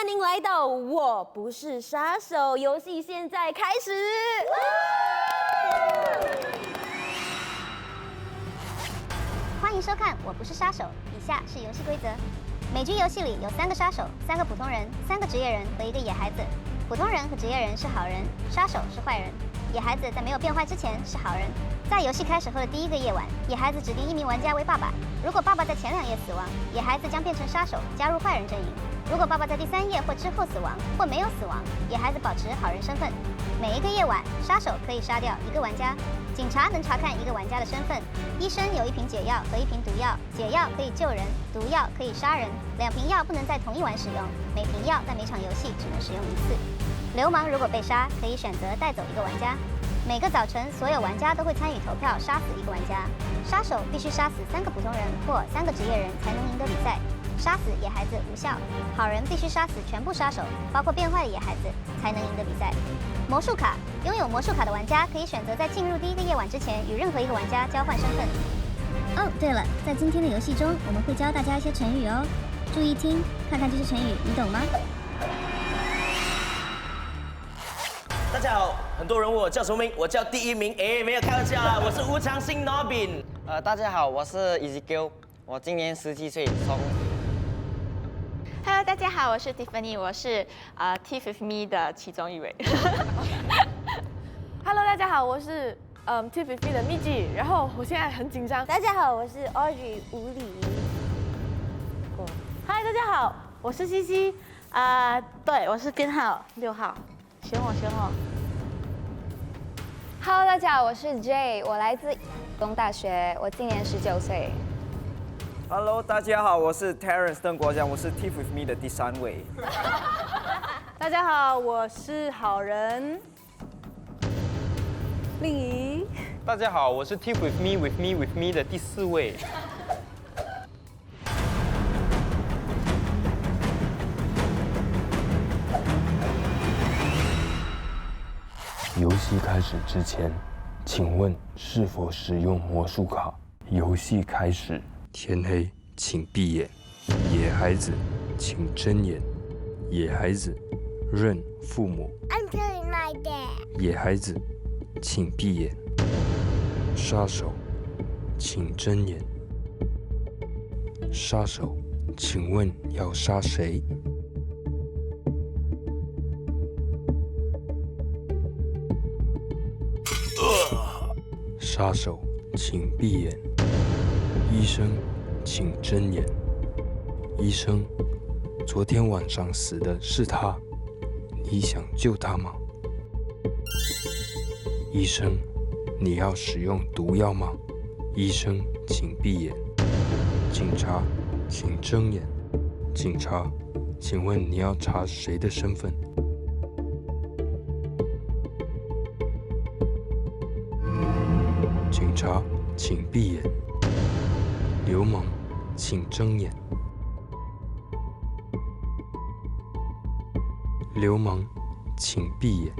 您来到我不是杀手游戏，现在开始。欢迎收看《我不是杀手》，以下是游戏规则。每局游戏里有3个杀手、3个普通人、3个职业人和1个野孩子。普通人和职业人是好人，杀手是坏人。野孩子在没有变坏之前是好人。在游戏开始后的第1个夜晚，野孩子指定1名玩家为爸爸。如果爸爸在前2夜死亡，野孩子将变成杀手，加入坏人阵营。如果爸爸在第3夜或之后死亡，或没有死亡，野孩子保持好人身份。每1个夜晚，杀手可以杀掉1个玩家。警察能查看1个玩家的身份。医生有1瓶解药和1瓶毒药，解药可以救人，毒药可以杀人。2瓶药不能在同一晚使用，每瓶药在每场游戏只能使用1次。流氓如果被杀，可以选择带走1个玩家。每个早晨，所有玩家都会参与投票杀死1个玩家。杀手必须杀死3个普通人或3个职业人才能赢得比赛。杀死野孩子无效，好人必须杀死全部杀手，包括变坏的野孩子，才能赢得比赛。魔术卡，拥有魔术卡的玩家可以选择在进入第1个夜晚之前与任何1个玩家交换身份。哦，对了，在今天的游戏中，我们会教大家一些成语哦，注意听，看看这些成语你懂吗？大家好，很多人问我叫什么名，我叫第1名。没有开玩笑啦，我是吴长兴 Nobin。大家好，我是 Ezekiel， 我今年17岁，从。Hello， 大家好，我是 Tiffany， 我是Teeth with Me 的其中1位。Hello， 大家好，我是Teeth with Me 的秘籍，然后我现在很紧张。大家好，我是 Audrey 吴礼仪。嗨，大家好，我是西西。对，我是编号6号，选我。Hello， 大家好，我是 Jay， 我来自东大学，我今年19岁。Hello， 大家好，我是 Terence 邓国江，我是 Teeth with Me 的第3位。大家好，我是好人令仪。大家好，我是 Teeth with Me 的第4位。游戏开始之前，请问是否使用魔术卡？游戏开始。天黑，请闭眼。野孩子，请睁眼。野孩子，认父母。I'm killing my dad。野孩子，请闭眼。杀手，请睁眼。杀手，请问要杀谁？杀手，请闭眼。医生，请睁眼。医生，昨天晚上死的是他，你想救他吗？医生，你要使用毒药吗？医生，请闭眼。警察，请睁眼。警察，请问你要查谁的身份？警察，请闭眼。流氓，请睁眼。流氓，请闭眼。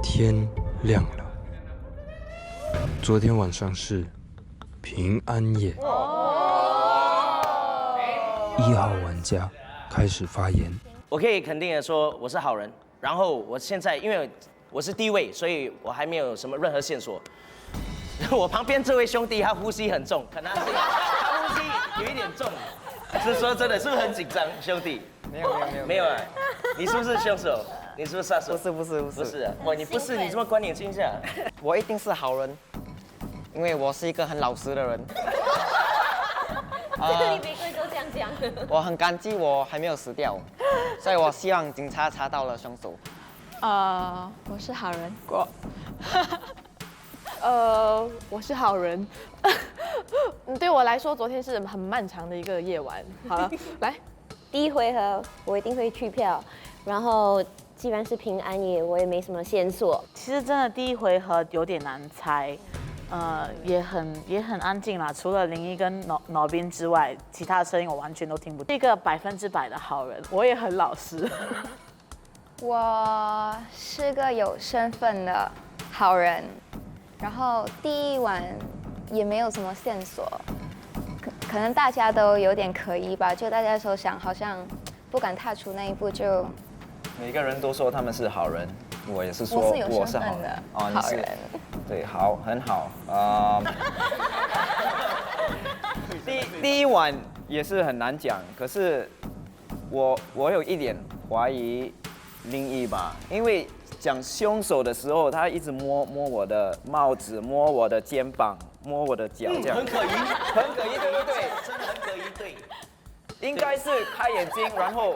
天亮了。昨天晚上是平安夜。1号玩家开始发言。我可以肯定的说，我是好人。然后我现在因为我是第1位，所以我还没有什么任何线索。我旁边这位兄弟他呼吸很重，可能他呼吸有一点重。是说真的，是不是很紧张，兄弟？没有啊！你是不是凶手？你是不是杀手？不是啊！哇，你不是，你这么观点倾向。我一定是好人，因为我是一个很老实的人。你玫瑰都这样讲。我很感激我还没有死掉，所以我希望警察查到了凶手。我是好人。我是好人。对我来说，昨天是很漫长的一个夜晚。好了，来，第1回合我一定会去票，然后既然是平安夜，我也没什么线索。其实真的第1回合有点难猜，也很安静啦，除了01跟脑边之外，其他的声音我完全都听不到。是一个100%的好人，我也很老实。我是个有身份的好人，然后第1晚也没有什么线索，可能大家都有点可疑吧，就大家都想好像不敢踏出那一步就。每个人都说他们是好人，我也是说我是有我是身份的好人。哦，你是好人。对，好，很好。第一晚也是很难讲，可是我有一点怀疑林一吧，因为讲凶手的时候，他一直摸我的帽子，摸我的肩膀，摸我的脚，这样很可疑，很可疑，对不对？真的很可疑，对。应该是开眼睛，然后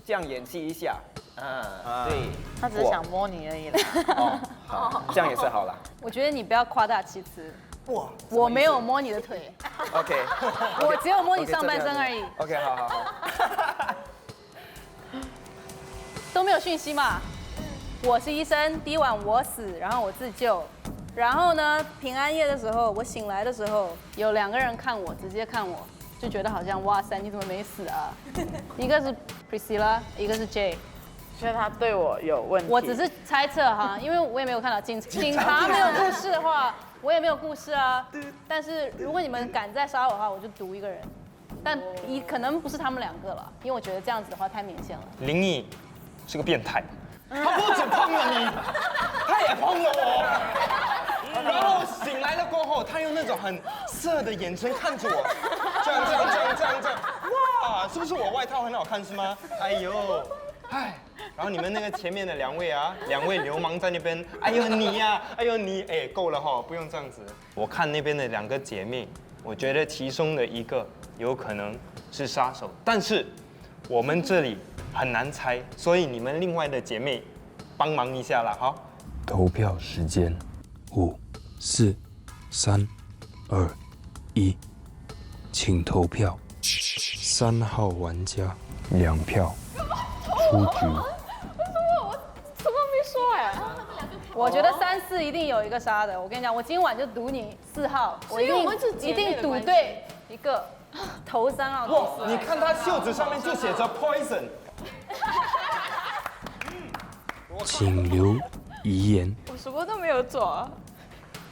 这样演戏一下。对，他只是想摸你而已啦。哦，好，这样也是好啦。我觉得你不要夸大其词。哇，我没有摸你的腿。OK， 我只有摸你上半身而已。OK， 好。都没有讯息嘛？我是医生，第一晚我死，然后我自救。然后呢，平安夜的时候，我醒来的时候，有2个人看我，直接看我，就觉得好像哇塞，你怎么没死啊？一个是 Priscilla， 一个是 Jay。觉得他对我有问题。我只是猜测哈，因为我也没有看到警察没有故事的话，我也没有故事啊。但是如果你们敢再杀我的话，我就毒一个人。但可能不是他们2个了，因为我觉得这样子的话太明显了。林毅是个变态，他不止碰了你，他也碰了我。然后醒来了过后，他用那种很色的眼神看着我，这样，哇，是不是我外套很好看是吗？哎呦，哎。然后你们那个前面的2位啊，2位流氓在那边，哎呦你呀，哎呦你，哎够了哈，不用这样子。我看那边的2个姐妹，我觉得其中的一个有可能是杀手，但是我们这里很难猜，所以你们另外的姐妹帮忙一下啦，好。投票时间，5、4、3、2、1，请投票。3号玩家2票，出局。我觉得3、4一定有一个杀的。我跟你讲，我今晚就赌你4号，我一定赌对一个，投3号。哇，你看他袖子上面就写着 poison。请留遗言。我什么都没有做，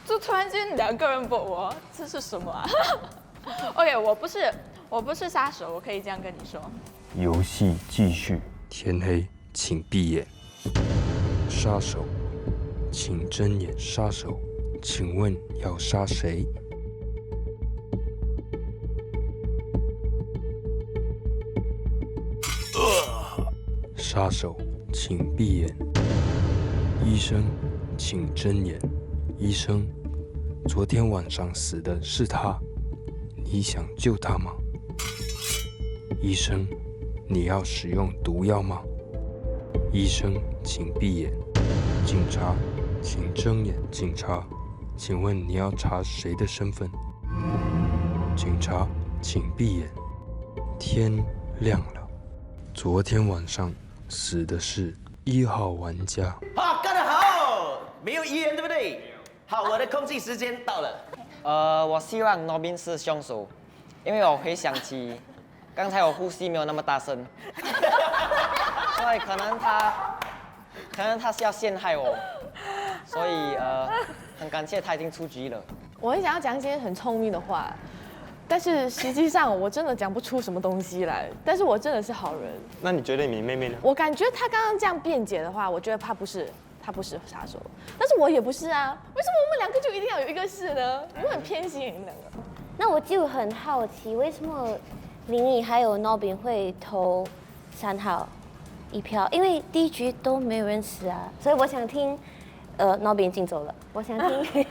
就突然间2个人 vote 我，这是什么啊？OK， 我不是杀手，我可以这样跟你说。游戏继续，天黑请闭眼。杀手，请睁眼。杀手，请问要杀谁？杀手，请闭眼。医生，请睁眼。医生，昨天晚上死的是他，你想救他吗？医生，你要使用毒药吗？医生，请闭眼。警察，请睁眼。警察，请问你要查谁的身份？警察，请闭眼。天亮了，昨天晚上死的是1号玩家。好，干得好，没有遗言对不对？好，我的空气时间到了。我希望 Nobin 是凶手，因为我回想起刚才我呼吸没有那么大声，所以可能他是要陷害我，所以很感谢他已经出局了。我很想要讲一些很聪明的话，但是实际上我真的讲不出什么东西来。但是我真的是好人。那你觉得你妹妹呢？我感觉他刚刚这样辩解的话，我觉得他不是杀手，但是我也不是啊。为什么我们2个就一定要有一个是呢？我很偏心你们2个。那我就很好奇，为什么林毅还有 Nobin 会投3号1票？因为第一局都没有人死啊，所以我想听Nobin 已经走了，我想听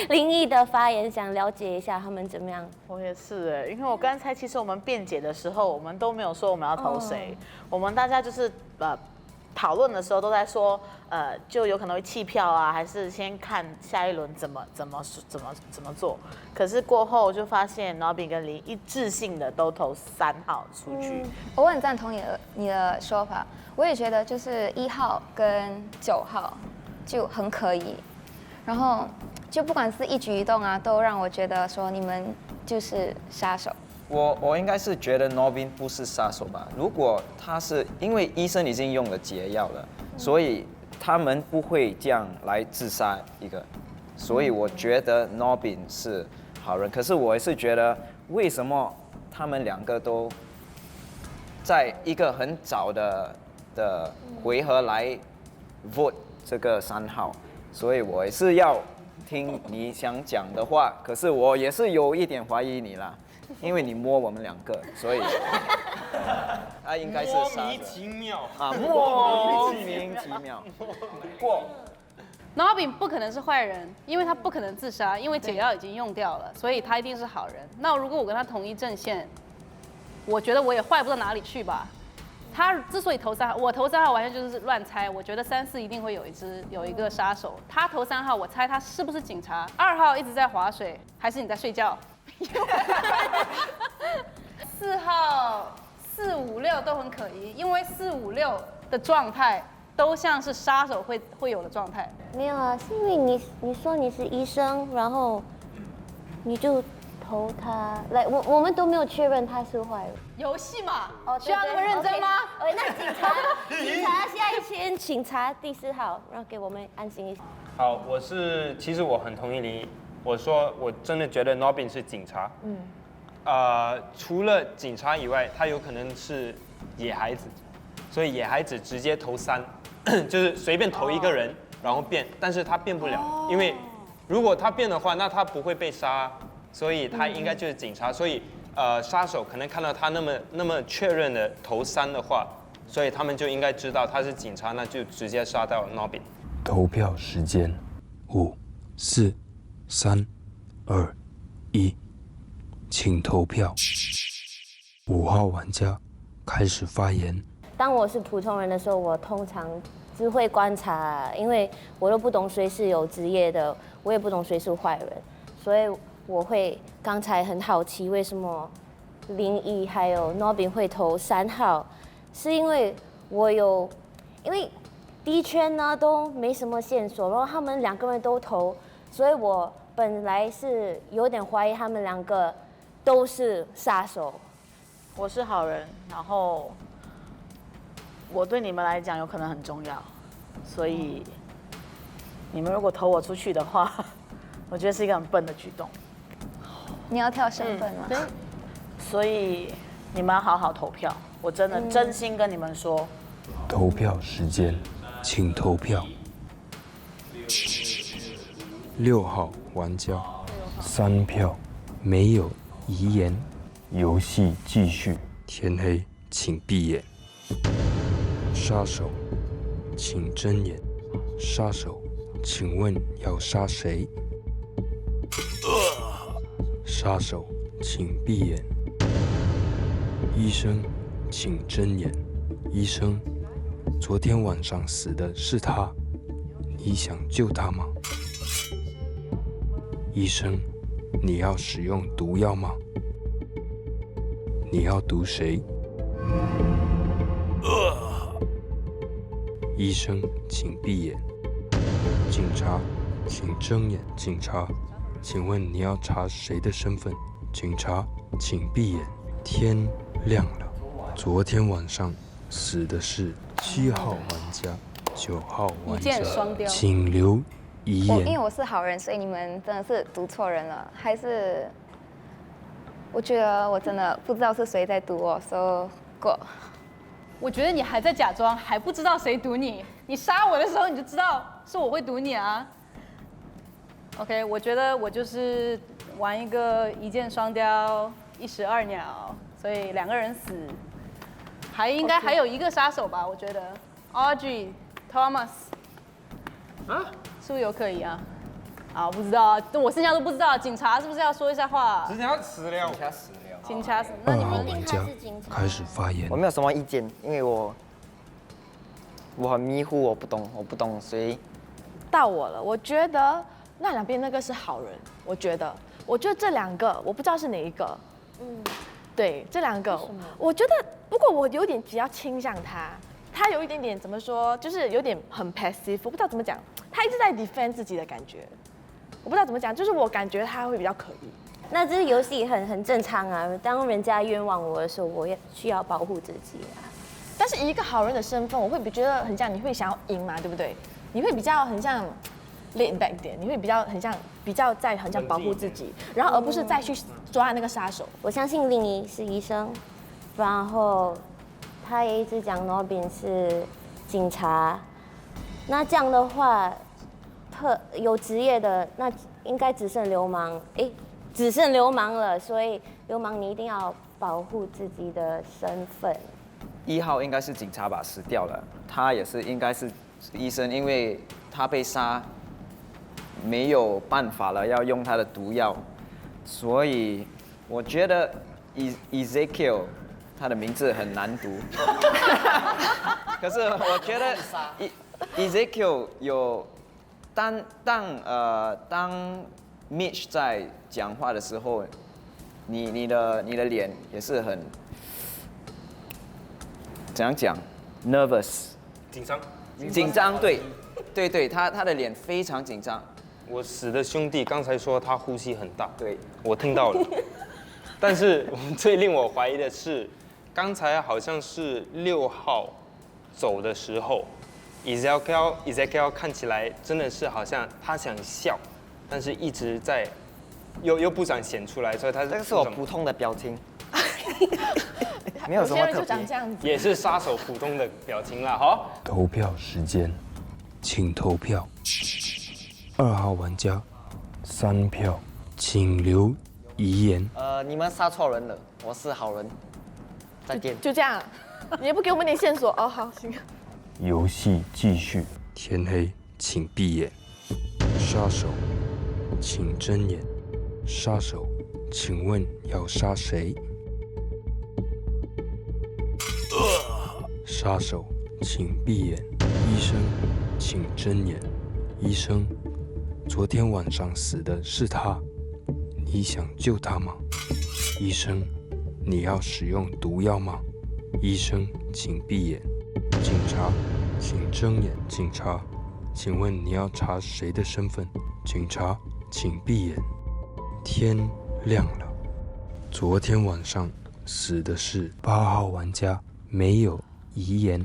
林毅的发言，想了解一下他们怎么样。我也是哎，因为我刚才其实我们辩解的时候，我们都没有说我们要投谁，我们大家就是讨论的时候都在说，就有可能会弃票啊，还是先看下一轮怎么做。可是过后就发现 Nobin 跟林一致性的都投3号出局。我很赞同你的说法，我也觉得就是1号跟9号就很可疑，然后就不管是一举一动啊，都让我觉得说你们就是杀手。我应该是觉得 Nobin 不是杀手吧？如果他是，因为医生已经用了解药了，所以他们不会这样来自杀一个，所以我觉得 Nobin 是好人，可是我也是觉得，为什么他们两个都在一个很早的回合来 vote 这个3号，所以我也是要听你想讲的话，可是我也是有一点怀疑你啦，因为你摸我们两个，所以他应该是莫杀名的其妙啊，莫名其妙。过。Nobin 不可能是坏人，因为他不可能自杀，因为解药已经用掉了，所以他一定是好人。那如果我跟他同一阵线，我觉得我也坏不到哪里去吧。他之所以投3号，我投3号完全就是乱猜。我觉得3、4一定会有一个杀手。他投3号，我猜他是不是警察？2号一直在划水，还是你在睡觉？4号、4、5、6都很可疑，因为4、5、6的状态都像是杀手会有的状态。没有啊，是因为你说你是医生，然后你就投他，来，我们都没有确认他是坏人。游戏嘛，哦，需要那么认真吗？那警察下一签，请查第4号，让给我们安心一下。好，其实我很同意林毅，我说我真的觉得 Nobin 是警察。除了警察以外，他有可能是野孩子，所以野孩子直接投3，就是随便投一个人，然后变，但是他变不了，因为如果他变的话，那他不会被杀，所以他应该就是警察，所以杀手可能看到他那么确认的投3的话，所以他们就应该知道他是警察，那就直接杀掉 Nobin。投票时间5、4、3、2、1，请投票。5号玩家开始发言。当我是普通人的时候，我通常只会观察，因为我都不懂谁是有职业的，我也不懂谁是坏人，所以我会刚才很好奇为什么林毅还有 Nobin 会投3号，是因为因为第一圈呢都没什么线索，然后他们2个人都投，所以我本来是有点怀疑他们2个都是杀手。我是好人，然后我对你们来讲有可能很重要，所以你们如果投我出去的话，我觉得是一个很笨的举动。你要跳身份吗？对，所以你们要好好投票，我真的真心跟你们说。投票时间，请投票。6号玩家3票，没有遗言。游戏继续，天黑请闭眼。杀手，请睁眼。杀手，请问要杀谁？杀手，请闭眼。医生，请睁眼。医生，昨天晚上死的是他，你想救他吗？医生，你要使用毒药吗？你要毒谁？医生，请闭眼。警察，请睁眼。警察，请问你要查谁的身份？警察，请闭眼。天亮了。昨天晚上死的是7号玩家、9号玩家，请留遗言。因为我是好人，所以你们真的是读错人了。还是我觉得我真的不知道是谁在读我，所以过。我觉得你还在假装，还不知道谁毒你。你杀我的时候你就知道是我会毒你啊。OK， 我觉得我就是玩一个一箭双雕、一石二鸟，所以2个人死，应该还有一个杀手吧？我觉得 Audrey、Thomas， 啊，是不是有可疑啊？啊，不知道，我剩下都不知道。警察是不是要说一下话？警察死了。警察死，那你们玩家开始发言。我没有什么意见，因为我很迷糊，我不懂谁。到我了，我觉得那两边那个是好人，我觉得这2个我不知道是哪一个。对，这2个，我觉得不过我有点比较倾向他有一点点怎么说，就是有点很 passive， 我不知道怎么讲，他一直在 defend 自己的感觉，我不知道怎么讲，就是我感觉他会比较可疑。那这游戏很正常啊，当人家冤枉我的时候，我也需要保护自己啊。但是以一个好人的身份，我会觉得很像你会想要赢嘛，对不对？你会比较很像 laid back 点，你会比较很像保护自己，然后而不是再去抓那个杀手。我相信令仪是医生，然后他也一直讲 Norbin 是警察，那这样的话，有职业的那应该只剩流氓，只剩流氓了，所以流氓你一定要保护自己的身份。1号应该是警察吧，死掉了。他也是应该是医生，因为他被杀，没有办法了，要用他的毒药，所以我觉得 Ezekiel 他的名字很难读，可是我觉得 Ezekiel 有当 Mitch 在讲话的时候，你的脸也是很怎样讲 nervous 紧张，对，他的脸非常紧张。我死的兄弟刚才说他呼吸很大，对，我听到了。但是最令我怀疑的是，刚才好像是6号走的时候 ，Ezekiel 看起来真的是好像他想笑，但是一直在又不想显出来，所以他这个是我普通的表情，没有什么特别，也是杀手普通的表情啦。好，投票时间，请投票。2号玩家3票，请留遗言。你们杀错人了，我是好人。再见。就这样，你也不给我们点线索哦。好，行。游戏继续，天黑请闭眼，杀手请睁眼。杀手，请问要杀谁？杀手，请闭眼。医生，请睁眼。医生，昨天晚上死的是他，你想救他吗？医生，你要使用毒药吗？医生，请闭眼。警察，请睁眼。警察，请问你要查谁的身份？警察，请闭眼。天亮了，昨天晚上死的是8号玩家，没有遗言。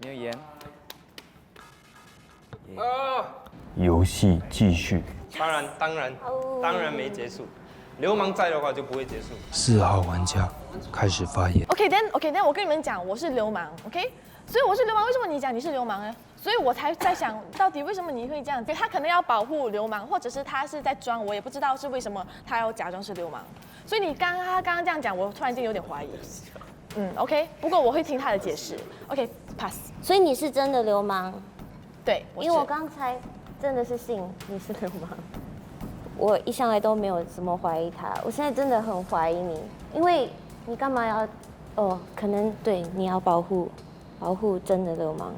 没有言。游戏继续。当然没结束。流氓在的话就不会结束。4号玩家开始发言。OK， 我跟你们讲，我是流氓 ，OK， 所以我是流氓，为什么你讲你是流氓呢？所以我才在想，到底为什么你会这样？他可能要保护流氓，或者是他是在装，我也不知道是为什么他要假装是流氓。所以他刚刚这样讲，我突然间有点怀疑。OK， 不过我会听他的解释。OK，pass。所以你是真的流氓？对，因为我刚才真的是信你是流氓，我一向来都没有怎么怀疑他，我现在真的很怀疑你，因为你干嘛要？可能对你要保护真的流氓。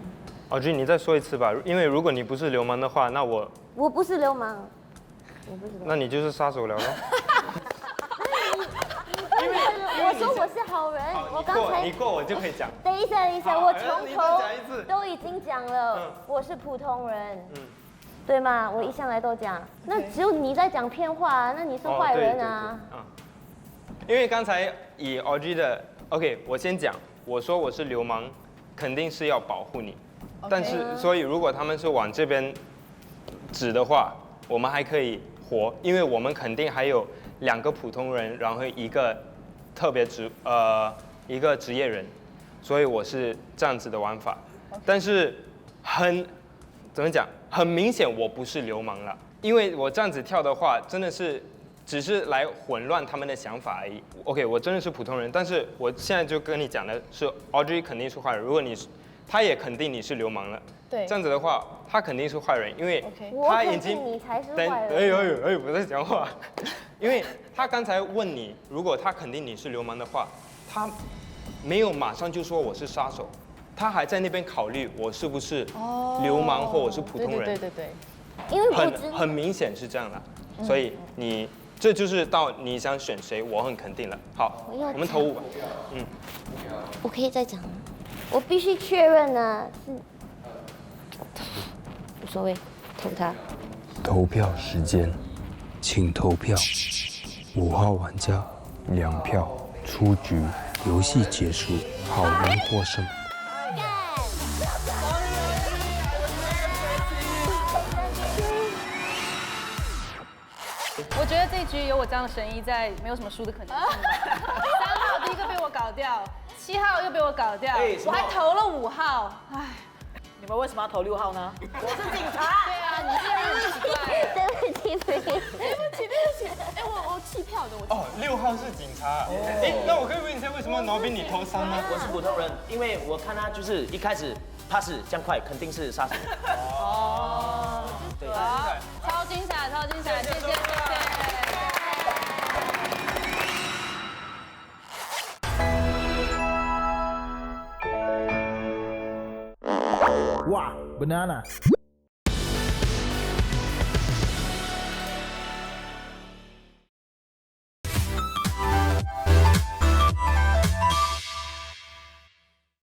Audrey，你再说一次吧，因为如果你不是流氓的话，那我不是流氓，那你就是杀手了咯。我说我是好人，我刚才你过我就可以讲。等一下，我从头都已经讲了，我是普通人，对吗？我一向来都讲，那只有你在讲骗话，那你是坏人啊。因为刚才以 Audrey 的 OK， 我先讲，我说我是流氓，肯定是要保护你，但是所以如果他们是往这边指的话，我们还可以活，因为我们肯定还有2个普通人，然后一个一个职业人，所以我是这样子的玩法，但是怎么讲，很明显我不是流氓了，因为我这样子跳的话，真的是只是来混乱他们的想法而已。OK， 我真的是普通人，但是我现在就跟你讲的是 ，Audrey 肯定是坏人，如果他也肯定你是流氓了，对，这样子的话，他肯定是坏人，因为他已经你才是坏人。我在讲话，因为他刚才问你，如果他肯定你是流氓的话，他没有马上就说我是杀手，他还在那边考虑我是不是流氓或我是普通人。对，因为很明显是这样的，所以这就是到你想选谁，我很肯定了。好，我们投5吧。我可以再讲吗？我必须确认啊，是无所谓，投他。投票时间，请投票。5号玩家2票，出局，游戏结束，好人获胜。觉得这一局有我这样的神医在，没有什么输的可能性吧。3号第一个被我搞掉，7号又被我搞掉，我还投了5号，唉。你们为什么要投6号呢？我是警察。对啊，你这样很奇怪。对不起，对不起。对不起，哎，我弃票的，我。哦，6号是警察。哎，那我可以问一下，为什么脑斌你投3呢？我是普通人，因为我看他就是一开始怕是这样快，肯定是杀手。哦，对，超精彩，超精彩，谢谢，谢谢。Wah, banana.